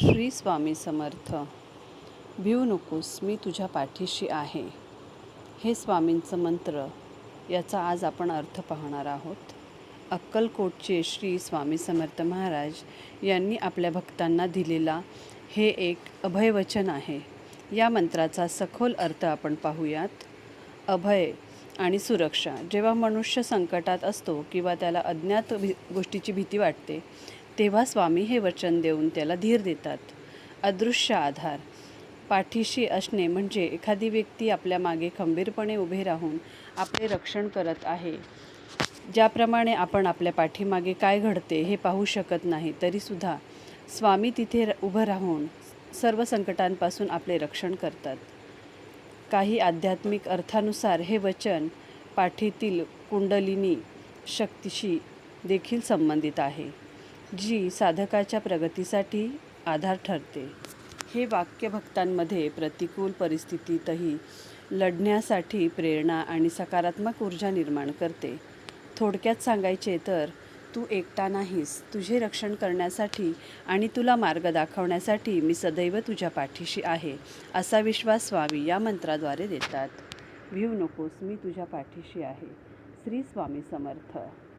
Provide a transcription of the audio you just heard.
श्री स्वामी समर्थ. भिवू नकोस, मी तुझ्या पाठीशी आहे. हे स्वामींचं मंत्र, याचा आज आपण अर्थ पाहणार आहोत. अक्कलकोटचे श्री स्वामी समर्थ महाराज यांनी आपल्या भक्तांना दिलेला हे एक अभयवचन आहे. या मंत्राचा सखोल अर्थ आपण पाहूयात. अभय आणि सुरक्षा. जेव्हा मनुष्य संकटात असतो किंवा त्याला अज्ञात गोष्टीची भीती वाटते, तेव्हा स्वामी हे वचन देऊन त्याला धीर देतात. अदृश्य आधार. पाठीशी असणे म्हणजे एखादी व्यक्ती आपल्या मागे खंबीरपणे उभे राहून आपले रक्षण करत आहे. ज्याप्रमाणे आपण आपल्या पाठीमागे काय घडते हे पाहू शकत नाही, तरीसुद्धा स्वामी तिथे उभं राहून सर्व संकटांपासून आपले रक्षण करतात. काही आध्यात्मिक अर्थानुसार हे वचन पाठीतील कुंडलिनी शक्तीशी देखील संबंधित आहे, जी साधकाच्या प्रगतीसाठी आधार ठरते. हे वाक्य भक्तांमध्ये प्रतिकूल परिस्थितीतही लढण्यासाठी प्रेरणा आणि सकारात्मक ऊर्जा निर्माण करते. थोडक्यात सांगायचे तर, तू एकटा नाहीस. तुझे रक्षण करण्यासाठी आणि तुला मार्ग दाखवण्यासाठी मी सदैव तुझ्या पाठीशी आहे, असा विश्वास स्वामी या मंत्राद्वारे देतात. भिवू नकोस, मी तुझ्या पाठीशी आहे. श्री स्वामी समर्थ.